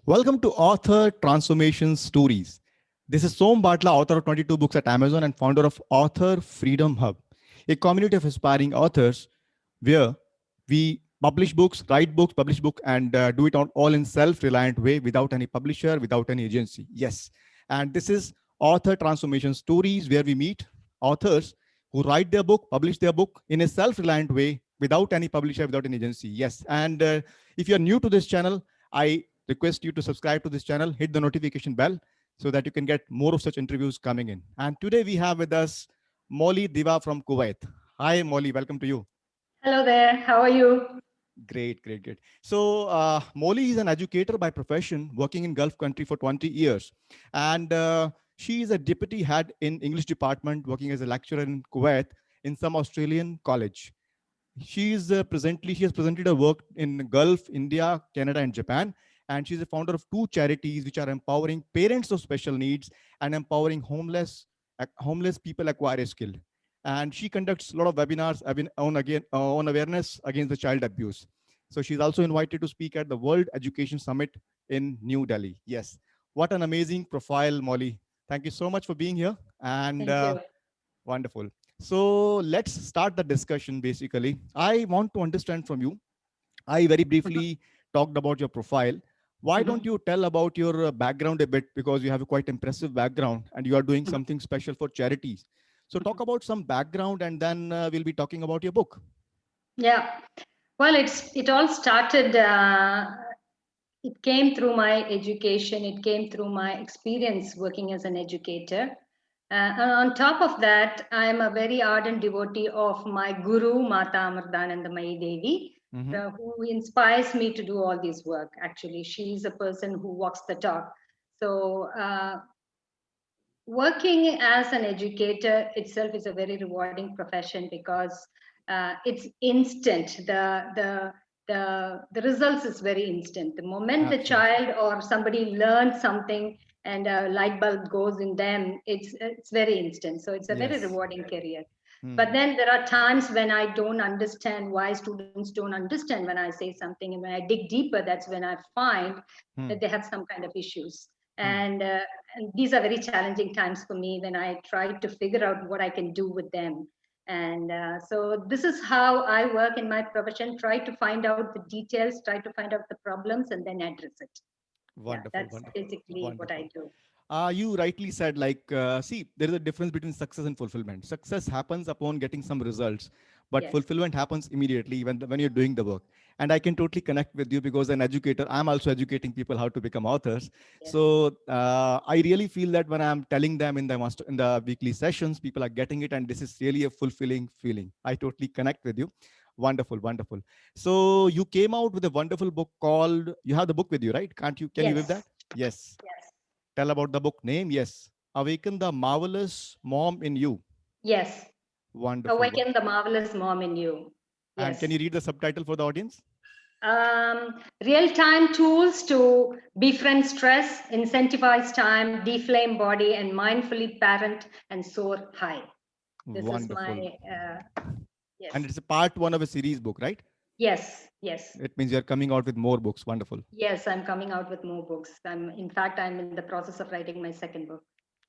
Welcome to Author Transformation Stories. This is Som Batla, author of 22 books at Amazon and founder of Author Freedom Hub, a community of aspiring authors where we publish books, write books, publish books, and do it all in self-reliant way without any publisher, without any agency. Yes. And this is Author Transformation Stories where we meet authors who write their book, publish their book in a self-reliant way without any publisher, without any agency. Yes. And if you're new to this channel, I request you to subscribe to this channel, hit the notification bell so that you can get more of such interviews coming in. And today we have with us Moli Diva from Kuwait. Hi, Moli. Welcome to you. Hello there. How are you? Great, great, great. So Moli is an educator by profession, working in Gulf country for 20 years. And she is a deputy head in English department, working as a lecturer in Kuwait in some Australian college. She has presented her work in Gulf, India, Canada, and Japan. And she's a founder of two charities which are empowering parents of special needs and empowering homeless people acquire a skill. And she conducts a lot of webinars on awareness against the child abuse. So she's also invited to speak at the World Education Summit in New Delhi. Yes, what an amazing profile, Molly. Thank you so much for being here. And Thank you. wonderful. So let's start the discussion. Basically, I want to understand from you. I very briefly talked about your profile. Why don't you tell about your background a bit, because you have a quite impressive background and you are doing something special for charities. So talk about some background and then we'll be talking about your book. Yeah. Well, it all started. It came through my education. It came through my experience working as an educator. And on top of that, I am a very ardent devotee of my guru, Mata Amrdanandamayi Devi, who inspires me to do all this work. Actually, she is a person who walks the talk. So working as an educator itself is a very rewarding profession because it's instant. The results is very instant. The moment the child or somebody learns something and a light bulb goes in them, it's very instant. So it's a very rewarding career. But then there are times when I don't understand why students don't understand when I say something, and when I dig deeper, that's when I find that they have some kind of issues. And these are very challenging times for me when I try to figure out what I can do with them. And so this is how I work in my profession: try to find out the details, try to find out the problems, and then address it. Wonderful, That's wonderful, basically what wonderful. I do. You rightly said, see, there is a difference between success and fulfillment. Success happens upon getting some results, but Yes. fulfillment happens immediately when you're doing the work. And I can totally connect with you because an educator, I'm also educating people how to become authors. Yes. So I really feel that when I'm telling them in the weekly sessions, people are getting it, and this is really a fulfilling feeling. I totally connect with you. Wonderful, wonderful. So you came out with a wonderful book called. You have the book with you, right? Can't you? Can you with that? Yes. Yes. Yes. Tell about the book name. Yes. Awaken the Marvelous Mom in You. Yes. Wonderful. Awaken the marvelous mom in you. And can Yes. you read the subtitle for the audience? Real-time tools to befriend stress, incentivize time, deflame body, and mindfully parent and soar high. This is Wonderful. my yes. And it's a part one of a series book, right? Yes, yes. It means you're coming out with more books. Wonderful. Yes, I'm coming out with more books. In fact, I'm in the process of writing my second book.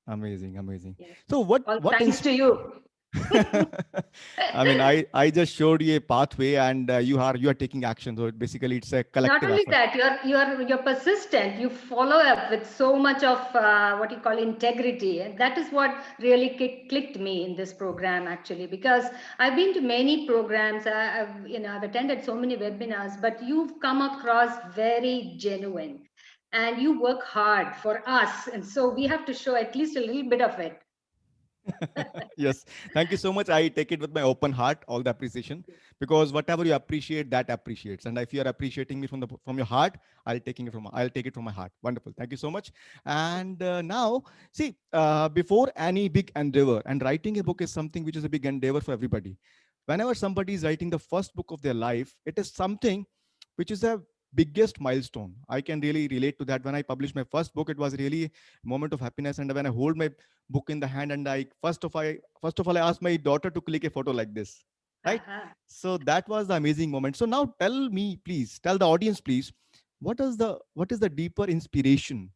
Amazing, amazing. Yes. So what All what thanks is to you. I mean, I just showed you a pathway, and you are taking action. So basically, it's a Not collective only effort. that, you're persistent. You follow up with so much of what you call integrity, and that is what really clicked me in this program actually. Because I've been to many programs, I've attended so many webinars, but you've come across very genuine, and you work hard for us, and so we have to show at least a little bit of it. Yes, thank you so much. I take it with my open heart, all the appreciation, because whatever you appreciate, that appreciates. And if you are appreciating me from your heart, I'll take it from my heart. Wonderful, thank you so much. And now, see, before any big endeavor, and writing a book is something which is a big endeavor for everybody. Whenever somebody is writing the first book of their life, it is something which is a biggest milestone. I can really relate to that. When I published my first book, it was really a moment of happiness. And when I hold my book in the hand, and I first of all I asked my daughter to click a photo like this, right? Uh-huh. So that was the amazing moment. So now tell me, please, tell the audience, please, What is the deeper inspiration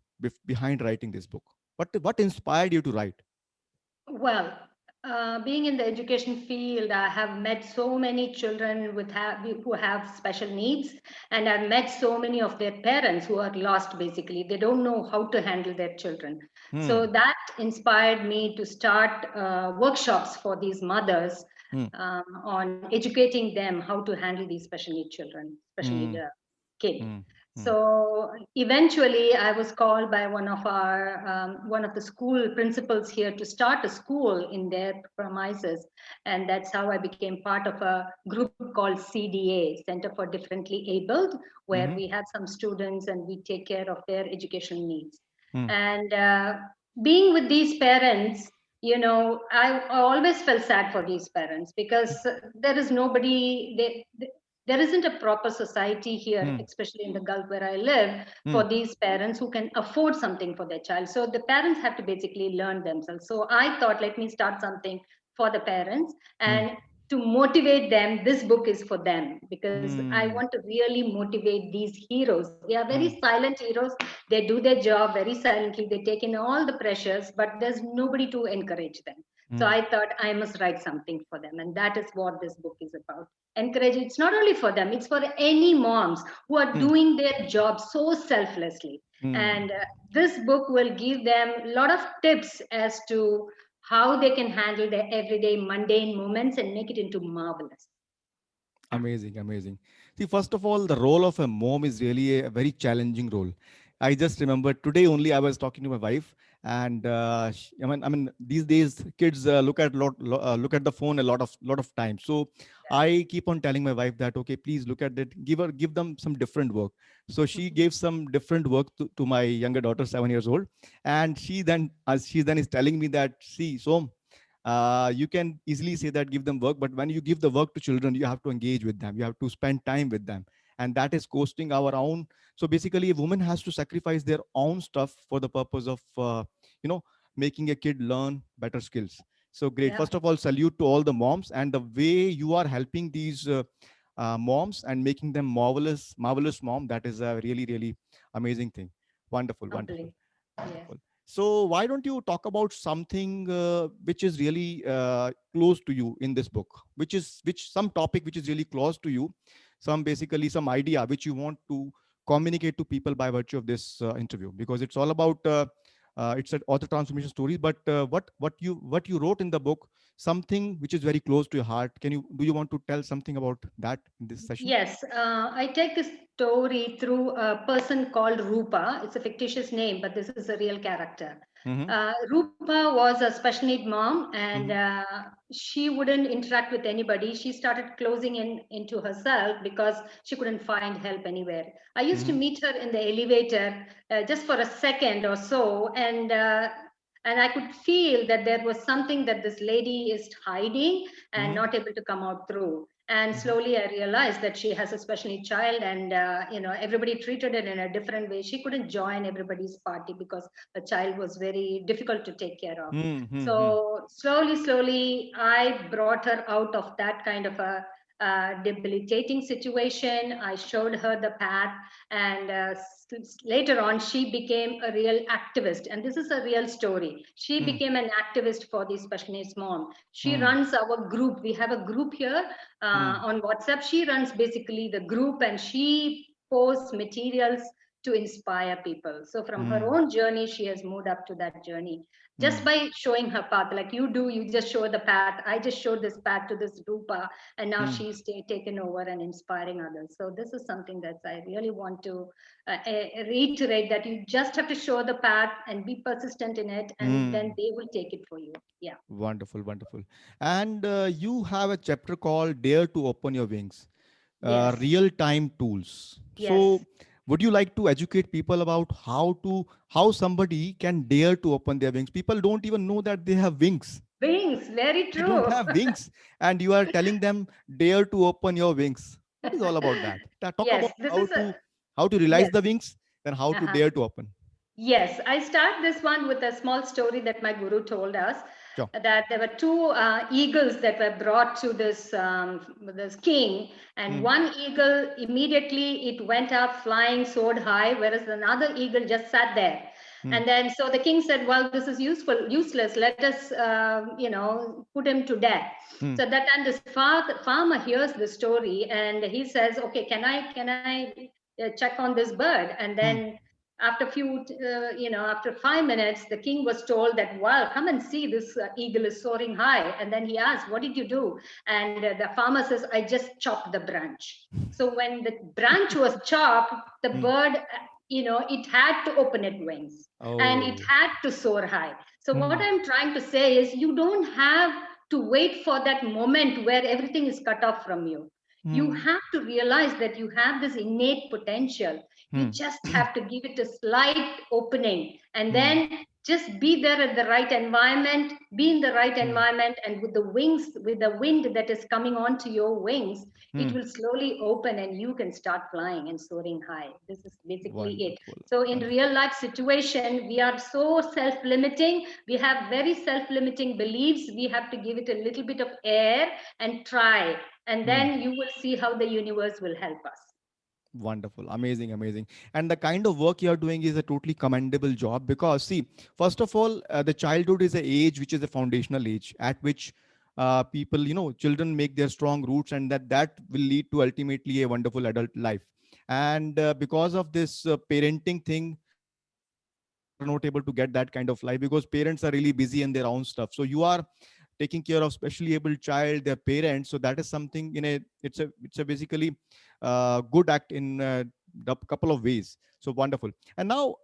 behind writing this book? What inspired you to write? Well, being in the education field, I have met so many children who have special needs, and I've met so many of their parents who are lost. Basically, they don't know how to handle their children. So Hmm. that inspired me to start workshops for these mothers Hmm. on educating them how to handle these special need children, special need Hmm. kid. Hmm. Hmm. So eventually, I was called by one of the school principals here to start a school in their premises, and that's how I became part of a group called CDA, Center for Differently Abled, where Hmm. we have some students and we take care of their educational needs. Hmm. And being with these parents, I always felt sad for these parents because there is nobody. There isn't a proper society here, Hmm. especially in the Gulf where I live, Hmm. for these parents who can afford something for their child. So the parents have to basically learn themselves. So I thought, let me start something for the parents Hmm. and to motivate them. This book is for them because I want Hmm. to really motivate these heroes. They are very Hmm. silent heroes. They do their job very silently. They take in all the pressures, but there's nobody to encourage them. So Hmm. I thought I must write something for them. And that is what this book is about. Encourage. It's not only for them, it's for any moms who are Hmm. doing their job so selflessly. Hmm. And this book will give them a lot of tips as to how they can handle their everyday mundane moments and make it into marvelous. Amazing, amazing. See, first of all, the role of a mom is really a very challenging role. I just remember today only I was talking to my wife, and I mean, these days kids look at the phone a lot of times. So I keep on telling my wife that okay, please look at it, give them some different work. So she gave some different work to my younger daughter, 7 years old, and she then is telling me that, see, so you can easily say that give them work, but when you give the work to children, you have to engage with them, you have to spend time with them, and that is costing our own. So basically a woman has to sacrifice their own stuff for the purpose of you know making a kid learn better skills. So great, Yeah, first of all, salute to all the moms, and the way you are helping these moms and making them marvelous mom, that is a really really amazing thing. Wonderful, wonderful, humbling. Yes. wonderful. So why don't you talk about something which is really close to you in this book, which some topic which is really close to you, some basically some idea which you want to communicate to people by virtue of this interview, because it's all about it's an author transformation stories, but what you wrote in the book, something which is very close to your heart. Do you want to tell something about that in this session? Yes, I take this story through a person called Rupa. It's a fictitious name, but this is a real character. Mm-hmm. Rupa was a special need mom, and Mm-hmm. she wouldn't interact with anybody. She started closing into herself because she couldn't find help anywhere. I used to Mm-hmm. meet her in the elevator just for a second or so, and I could feel that there was something that this lady is hiding and Mm-hmm. not able to come out through. And Mm-hmm. slowly I realized that she has a special needs child, and everybody treated it in a different way. She couldn't join everybody's party because the child was very difficult to take care of. Mm-hmm. So slowly I brought her out of that kind of a debilitating situation. I showed her the path, and later on, she became a real activist. And this is a real story. She Mm-hmm. became an activist for the special needs mom. She Mm-hmm. runs our group. We have a group here on WhatsApp. She runs basically the group, and she posts materials to inspire people. So from her Mm-hmm. own journey, she has moved up to that journey just Mm-hmm. by showing her path, like you do. You just show the path. I just showed this path to this Rupa, and now Mm-hmm. she's taken over and inspiring others. So this is something that I really want to reiterate, that you just have to show the path and be persistent in it, and then Mm. they will take it for you. Yeah. Wonderful, wonderful. And you have a chapter called Dare to Open Your Wings, Yes. real time tools. Yes. So, would you like to educate people about how somebody can dare to open their wings? People don't even know that they have wings. Wings. Very They don't true. have wings, and you are telling them dare to open your wings. What is all about that? Talk Yes. about This how is a to realize yes. the wings, and how to Uh-huh. dare to open. Yes, I start this one with a small story that my guru told us. Sure. that there were two eagles that were brought to this king, and Mm, one eagle immediately it went up flying, soared high, whereas another eagle just sat there. mm, And then so the king said, "Well, this is useless. Let us, put him to death." mm, So at that time, this farmer hears the story, and he says, "Okay, can I check on this bird?" And mm, then after 5 minutes, the king was told that, "Well, come and see, this eagle is soaring high." And then he asked, "What did you do?" And the farmer says, "I just chopped the branch." So when the branch was chopped, the mm. bird, it had to open its wings and it Oh. had to soar high. So what Mm, I'm trying to say is, you don't have to wait for that moment where everything is cut off from you. You mm, have to realize that you have this innate potential. You mm, just have to give it a slight opening, and mm, then just be there at the right environment, be in the right mm, environment, and with the wings, with the wind that is coming onto your wings, it mm. will slowly open and you can start flying and soaring high. This is basically it. Wonderful. So in Wonderful. real life situation, we are so self-limiting. We have very self-limiting beliefs. We have to give it a little bit of air and try, and Mm. then you will see how the universe will help us. Wonderful, amazing, amazing. And the kind of work you are doing is a totally commendable job because, see, first of all, the childhood is a age which is a foundational age at which people, children make their strong roots, and that will lead to ultimately a wonderful adult life. And because of this parenting thing, children are not able to get that kind of life because parents are really busy in their own stuff. So you are taking care of specially able child, their parents. So that is something in a it's a basically good act in a couple of ways. So wonderful. And now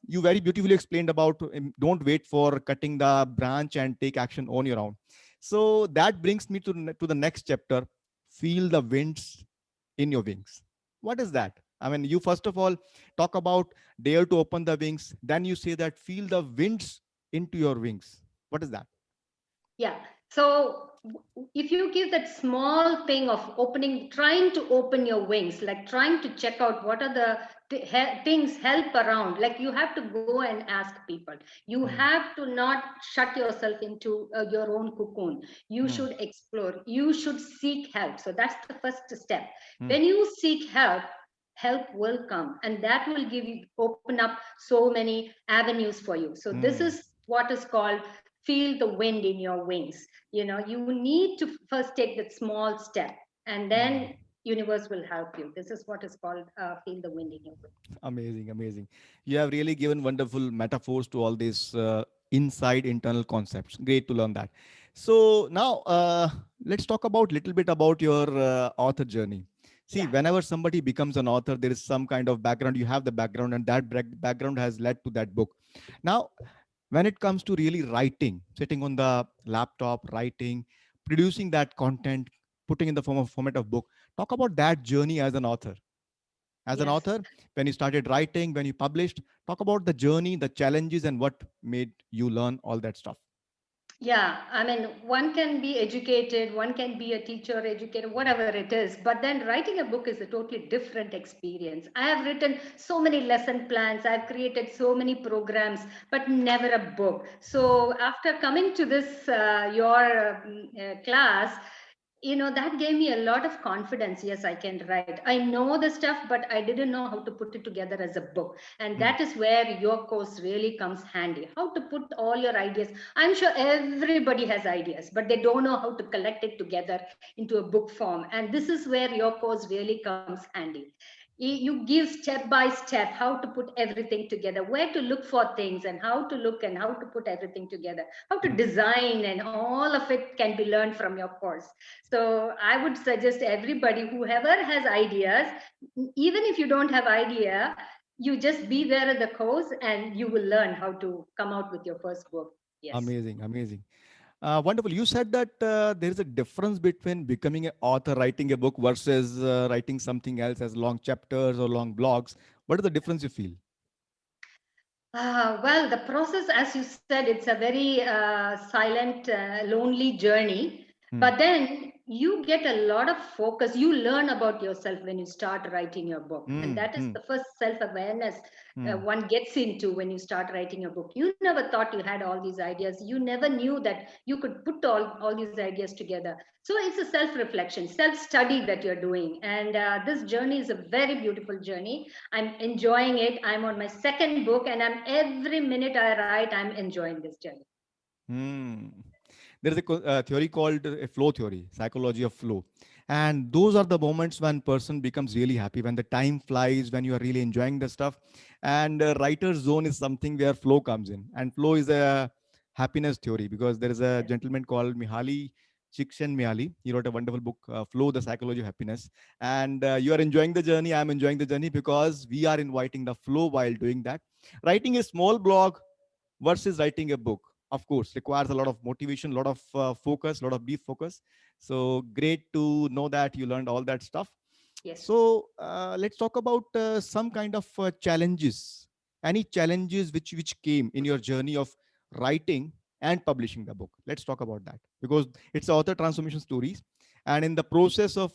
you very beautifully explained about don't wait for cutting the branch and take action on your own. So that brings me to the next chapter. Feel the winds in your wings. What is that? I mean, you first of all talk about dare to open the wings. Then you say that feel the winds into your wings. What is that? Yeah. So if you give that small thing of opening, trying to open your wings, like trying to check out what are the things help around, like you have to go and ask people. You Hmm. have to not shut yourself into your own cocoon. You Hmm. should explore. You should seek help. So that's the first step. Hmm. When you seek help, help will come, and that will give you open up so many avenues for you. So this Hmm. is what is called feel the wind in your wings. You need to first take that small step, and Hmm. then universe will help you. This is what is called feel the wind in your wings. Amazing, amazing. You have really given wonderful metaphors to all these inside internal concepts. Great to learn that. So now let's talk about little bit about your author journey. See, Yeah. whenever somebody becomes an author, there is some kind of background. You have the background, and that background has led to that book. Now, when it comes to really writing, sitting on the laptop, writing, producing that content, putting in the format of book, talk about that journey as an author. As an Yes. author, when you started writing, when you published, talk about the journey, the challenges, and what made you learn all that stuff. Yeah, I mean, one can be educated, one can be a teacher, educator, whatever it is. But then writing a book is a totally different experience. I have written so many lesson plans, I've created so many programs, but never a book. So after coming to this, class, that gave me a lot of confidence. Yes, I can write. I know the stuff, but I didn't know how to put it together as a book. And Hmm. that is where your course really comes handy. How to put all your ideas. I'm sure everybody has ideas, but they don't know how to collect it together into a book form. And this is where your course really comes handy. You give step by step how to put everything together, where to look for things, and how to look and how to put everything together, how to Hmm. design, and all of it can be learned from your course. So I would suggest everybody, whoever has ideas, even if you don't have idea, you just be there at the course and you will learn how to come out with your first book. Yes. Amazing, amazing. Wonderful. You said that there is a difference between becoming an author, writing a book, versus writing something else as long chapters or long blogs. What is the difference you feel? Well, the process, as you said, it's a very silent, lonely journey. Hmm. But then you get a lot of focus. You learn about yourself when you start writing your book, and Hmm. that is Hmm. the first self awareness Hmm. one gets into when you start writing a book. You never thought you had all these ideas. You never knew that you could put all these ideas together. So it's a self reflection, self study that you're doing, and this journey is a very beautiful journey. I'm enjoying it. I'm on my second book, and I'm every minute I write, I'm enjoying this journey. Hmm. There is a theory called a flow theory, psychology of flow. And those are the moments when person becomes really happy, when the time flies, when you are really enjoying the stuff. And writer's zone is something where flow comes in. And flow is a happiness theory because there is a Yes. gentleman called Mihaly Csikszentmihalyi. He wrote a wonderful book, Flow, the Psychology of Happiness. And you are enjoying the journey. I'm enjoying the journey because we are inviting the flow while doing that. Writing a small blog versus writing a book, of course, requires a lot of motivation, a lot of focus, a lot of deep focus. So great to know that you learned all that stuff. Yes. So let's talk about some kind of challenges, any challenges which came in your journey of writing and publishing the book. Let's talk about that because it's author transformation stories, and in the process of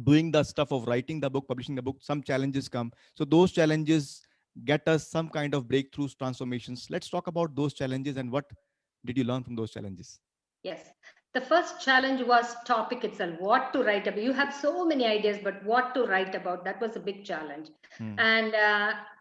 doing the stuff of writing the book, publishing the book, some challenges come. So those challenges get us some kind of breakthroughs, transformations. Let's talk about those challenges and what did you learn from those challenges. Yes. The first challenge was topic itself, what to write about. You have so many ideas, but what to write about, that was a big challenge. Hmm. And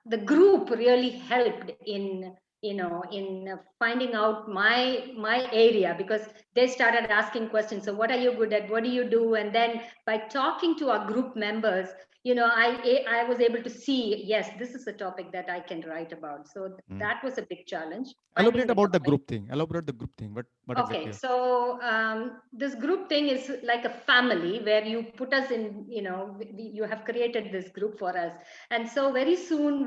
the group really helped in, in finding out my area, because they started asking questions. So what are you good at? What do you do? And then by talking to our group members, I was able to see, yes, this is a topic that I can write about. So Hmm. that was a big challenge, finding Elaborate the about the topic. group thing. Elaborate the group thing. What Okay, exactly? so this group thing is like a family where you put us in, you have created this group for us. And so very soon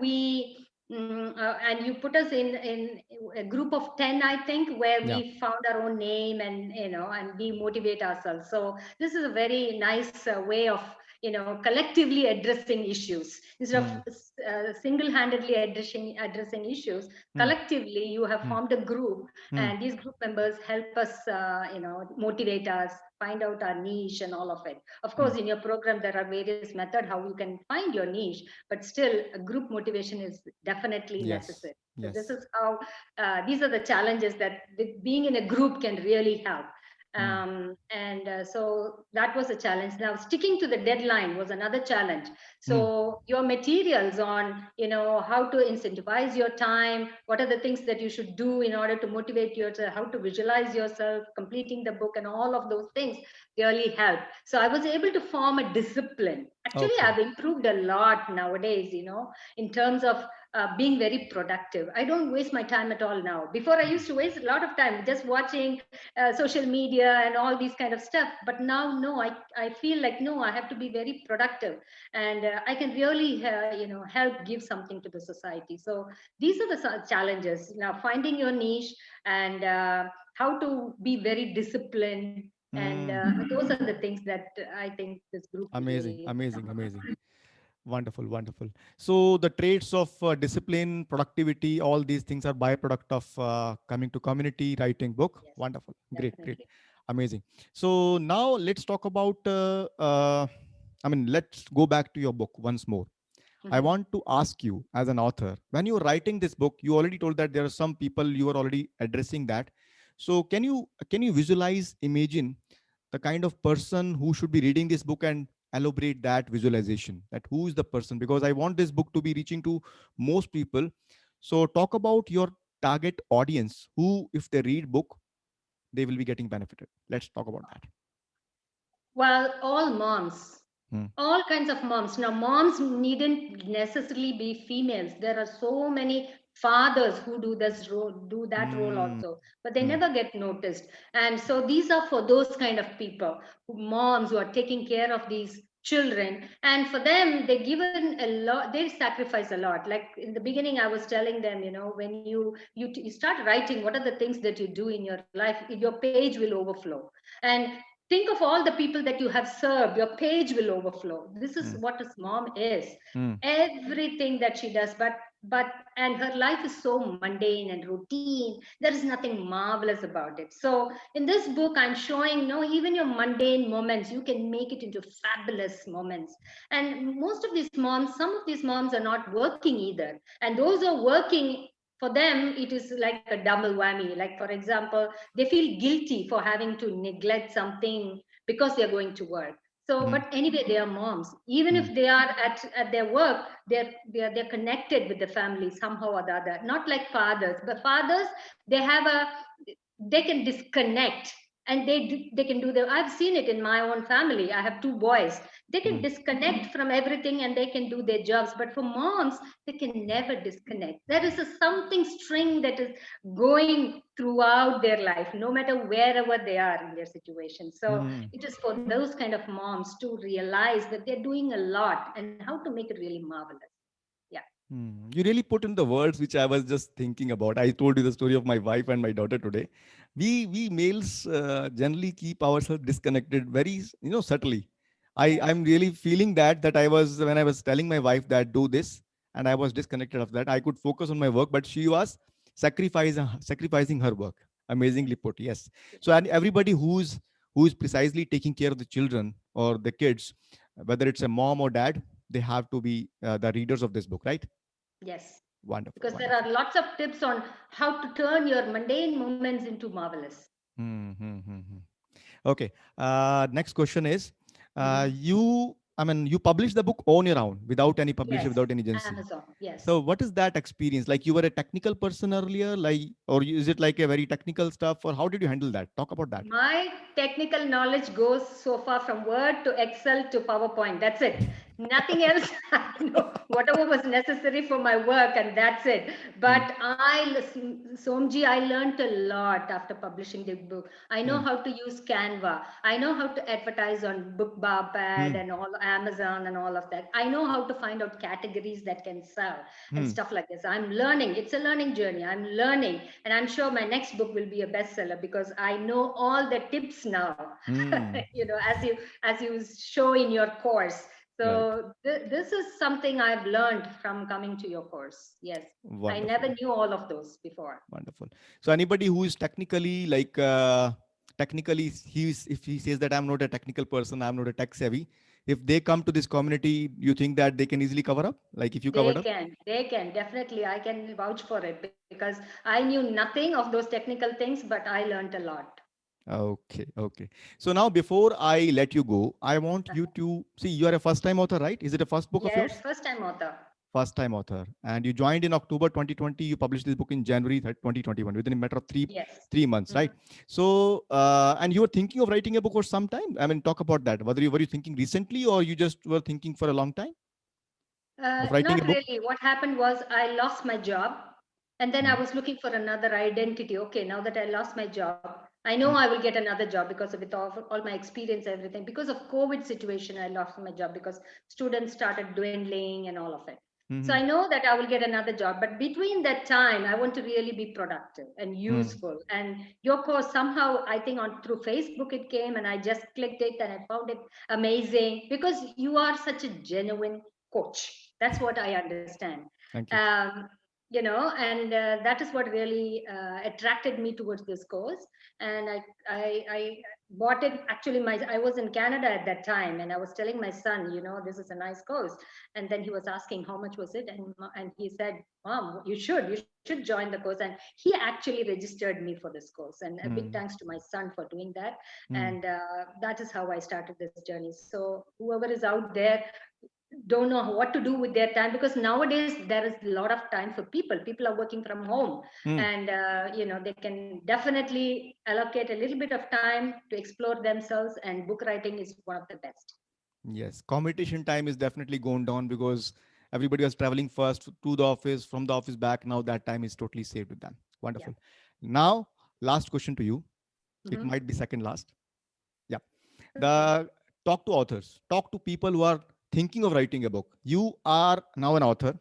and you put us in a group of 10, I think, where Yeah. we found our own name, and we motivate ourselves. So this is a very nice way of, collectively addressing issues instead of Hmm. single-handedly addressing issues. Hmm. Collectively, you have Hmm. formed a group, Hmm. and these group members help us motivate us, find out our niche and all of it. Of Hmm. course, in your program there are various methods how you can find your niche, but still a group motivation is definitely Yes. necessary. So this Yes. is how these are the challenges that being in a group can really help. Hmm. And so that was a challenge. Now sticking to the deadline was another challenge. Hmm. So your materials on, how to incentivize your time, what are the things that you should do in order to motivate yourself, how to visualize yourself completing the book, and all of those things really help. So I was able to form a discipline. Actually, Okay. I've improved a lot nowadays, in terms of being very productive. I don't waste my time at all now. Before, I used to waste a lot of time just watching social media and all these kind of stuff. But now, no, I feel like, no, I have to be very productive, and I can really, help give something to the society. So these are the challenges now: finding your niche, and how to be very disciplined. And Hmm. those are the things that I think this group Amazing. really Amazing. Amazing. Wonderful, wonderful. So the traits of discipline, productivity, all these things are byproduct of coming to community, writing book. yes, Wonderful, great, great, definitely. amazing. So now let's talk about. Let's go back to your book once more. I Mhm. want to ask you, as an author, when you were writing this book, you already told that there are some people you are already addressing that. So can you visualize, imagine the kind of person who should be reading this book and elaborate that visualization, that who is the person, because I want this book to be reaching to most people. So talk about your target audience who, if they read book, they will be getting benefited. Let's talk about that. Well, all moms, Hmm. all kinds of moms. Now, moms needn't necessarily be females. There are so many fathers who do this role, do that role Hmm. also, but they Hmm. never get noticed. And so these are for those kind of people, moms who are taking care of these children. And for them, they given a lot. They sacrifice a lot. Like in the beginning, I was telling them, when you start writing, what are the things that you do in your life? Your page will overflow. And think of all the people that you have served. Your page will overflow. This is Hmm. what a mom is. Hmm. Everything that she does. But but and her life is so mundane and routine. There is nothing marvelous about it. So in this book, I'm showing, no, even your mundane moments, you can make it into fabulous moments. And most of these moms, some of these moms are not working either, and those who are working, for them it is like a double whammy. Like, for example, they feel guilty for having to neglect something because they're going to work. So, Hmm. but anyway, they are moms. Even Hmm. if they are at their work, they're connected with the family somehow or the other. Not like fathers, but fathers, they have a, they can disconnect, and they can do the, I've seen it in my own family. I have two boys. They can Hmm. disconnect from everything and they can do their jobs. But for moms, they can never disconnect. There is a something string that is going throughout their life, no matter wherever they are in their situation. So Hmm. it is for those kind of moms to realize that they're doing a lot and how to make it really marvelous. Yeah. Hmm. You really put in the words which I was just thinking about. I told you the story of my wife and my daughter today. We males generally keep ourselves disconnected very subtly. Yes. I'm really feeling that I was, when I was telling my wife that do this, and I was disconnected of that. I could focus on my work, but she was sacrificing her work. Amazingly put. Yes. So, and everybody who's precisely taking care of the children or the kids, whether it's a mom or dad, they have to be the readers of this book, right? Yes. Wonderful, Because there wonderful. are lots of tips on how to turn your mundane moments into marvelous. Hmm, hmm, hmm, hmm. Okay. Next question is, Mhm. you published the book on your own without any publisher, Yes. without any agency. Amazon. Yes. So, what is that experience? Like, you were a technical person earlier, like, or is it like a very technical stuff, or how did you handle that? Talk about that. My technical knowledge goes so far from Word to Excel to PowerPoint. That's it. Nothing else. I know whatever was necessary for my work, and that's it. Hmm, But Somji, I learned a lot after publishing the book. I know hmm, how to use Canva. I know how to advertise on BookBarpad hmm, and all Amazon and all of that. I know how to find out categories that can sell and hmm, stuff like this. I'm learning. It's a learning journey. I'm learning, and I'm sure my next book will be a bestseller because I know all the tips now. hmm. As you show in your course. Right. So this is something I've learned from coming to your course. Yes, I Wonderful. never knew all of those before. Wonderful. So anybody who is technically technically, if he says that I'm not a technical person, I'm not a tech savvy, if they come to this community, you think that they can easily cover up? Like if you covered up? They can definitely. I can vouch for it because I knew nothing of those technical things, but I learned a lot. Okay, okay. So now before I let you go, I want you to see, you are a first time author, right? Is it a first book of Yes, yours? first time author. First time author. And you joined in October 2020. You published this book in January 2021 within a matter of Yes. 3 months, right? Mhm. So, and you were thinking of writing a book for some time. I mean, talk about that. Whether you were you thinking recently or you just were thinking for a long time of writing a Not book? really. What happened was I lost my job, and then I Hmm. was looking for another identity. Okay, now that I lost my job, I know Hmm. I will get another job because of it, all my experience, everything. Because of COVID situation, I lost my job because students started dwindling and all of it. So Hmm. I know that I will get another job, but between that time, I want to really be productive and Hmm. useful. And your course somehow, I think on through Facebook it came, and I just clicked it, and I found it amazing because you are such a genuine coach. That's what I understand. Thank you. And that is what really attracted me towards this course. And I bought it. Actually, I was in Canada at that time, and I was telling my son, this is a nice course. And then he was asking how much was it, and he said, "Mom, you should join the course." And he actually registered me for this course. And a big thanks Hmm. to my son for doing that. Hmm. And that is how I started this journey. So whoever is out there don't know what to do with their time, because nowadays there is a lot of time for people are working from home, Hmm. and they can definitely allocate a little bit of time to explore themselves, and book writing is one of the best. Yes, competition time is definitely gone down because everybody was traveling first to the office, from the office back. Now that time is totally saved with them. Yeah. Wonderful. Now, last question to you. It Hmm. might be second last. Yeah. Okay. The talk to authors, talk to people who are thinking of writing a book. You are now an author.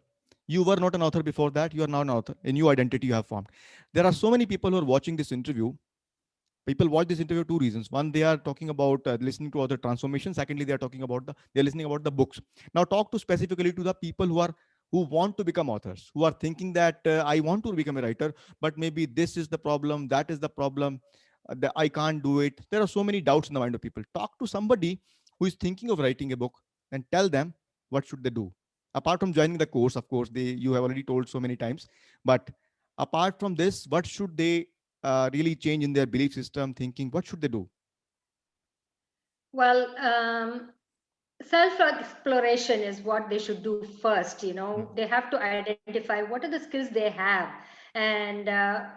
You were not an author before that. You are now an author. A new identity you have formed. There are so many people who are watching this interview. People watch this interview 2 reasons. One, they are talking about listening to other transformation. Secondly, they are talking about they're listening about the books. Now talk to specifically to the people who are who want to become authors, who are thinking that I want to become a writer, but maybe this is the problem, that is the problem, that I can't do it. There are so many doubts in the mind of people. Talk to somebody who is thinking of writing a book and tell them what should they do. Apart from joining the course, of course, you have already told so many times, but apart from this, what should they really change in their belief system, thinking? What should they do? Well, self exploration is what they should do first. Mm, They have to identify what are the skills they have, and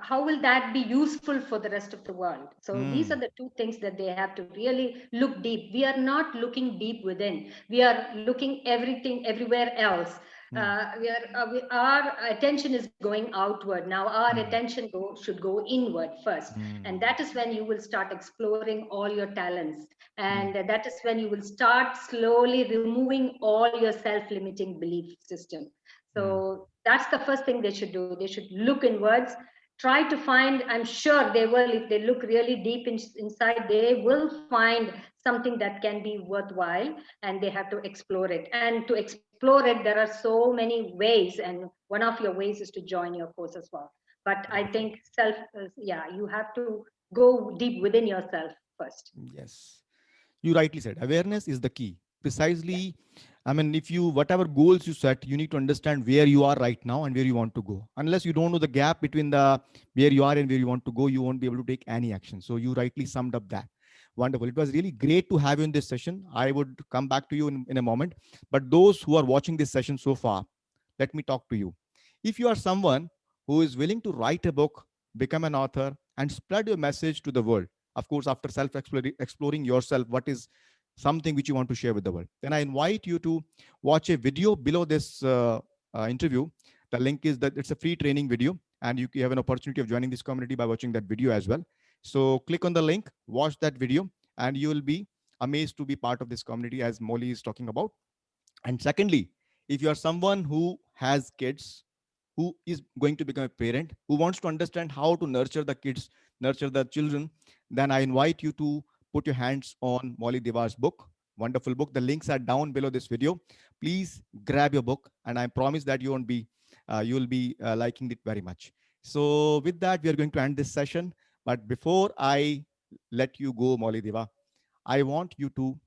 how will that be useful for the rest of the world. So these are mm, the two things that they have to really look deep. We are not looking deep within, we are looking everything everywhere else. mm, Our attention is going outward now. Our mm, attention should go inward first, and mm, that is when you will start exploring all your talents, mm, and that is when you will start slowly removing all your self-limiting belief system. mm. So that's the first thing they should do. They should look inwards, try to find, I'm sure they will, if they look really deep inside, they will find something that can be worthwhile, and they have to explore it. And to explore it, there are so many ways, and one of your ways is to join your course as well. But I Wonderful. think yeah, you have to go deep within yourself first. Yes. You rightly said awareness is the key. Yeah. Precisely, I mean, if you, whatever goals you set, you need to understand where you are right now and where you want to go. Unless you don't know the gap between the where you are and where you want to go, you won't be able to take any action. So you rightly summed up that. Wonderful. It was really great to have you in this session. I would come back to you in a moment. But those who are watching this session so far, let me talk to you. If you are someone who is willing to write a book, become an author, and spread your message to the world, of course, after exploring yourself, what is something which you want to share with the world, then I invite you to watch a video below this interview. The link is that it's a free training video, and you have an opportunity of joining this community by watching that video as well. So click on the link, watch that video, and you will be amazed to be part of this community as Molly is talking about. And secondly, if you are someone who has kids, who is going to become a parent, who wants to understand how to nurture the kids, nurture the children, then I invite you to put your hands on Moli Diva's book. Wonderful book. The links are down below this video. Please grab your book, and I promise that you will be liking it very much. So with that, we are going to end this session. But before I let you go, Moli Diva, I want you to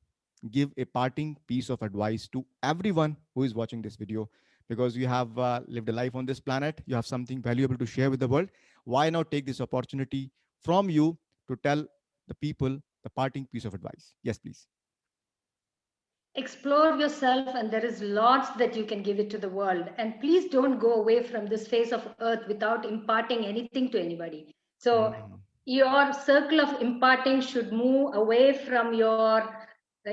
give a parting piece of advice to everyone who is watching this video, because you have lived a life on this planet. You have something valuable to share with the world. Why not take this opportunity from you to tell the people the parting piece of advice? Yes, please. Explore yourself, and there is lots that you can give it to the world. And please don't go away from this face of earth without imparting anything to anybody. So Mm. your circle of imparting should move away from your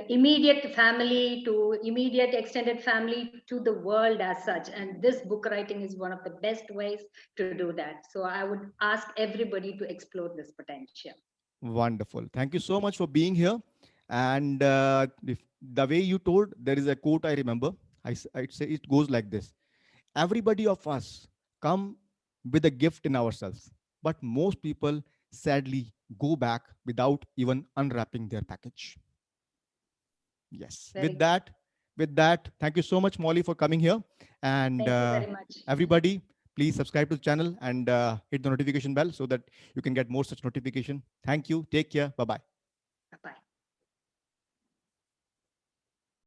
immediate family to immediate extended family to the world as such. And this book writing is one of the best ways to do that. So I would ask everybody to explore this potential. Wonderful. Thank you so much for being here. And if the way you told, there is a quote I remember. I'd say it goes like this: everybody of us come with a gift in ourselves, but most people sadly go back without even unwrapping their package. Yes. Very good. With that, thank you so much, Molly, for coming here. And Thank you very much. everybody, please subscribe to the channel and hit the notification bell so that you can get more such notification. Thank you. Take care. Bye bye.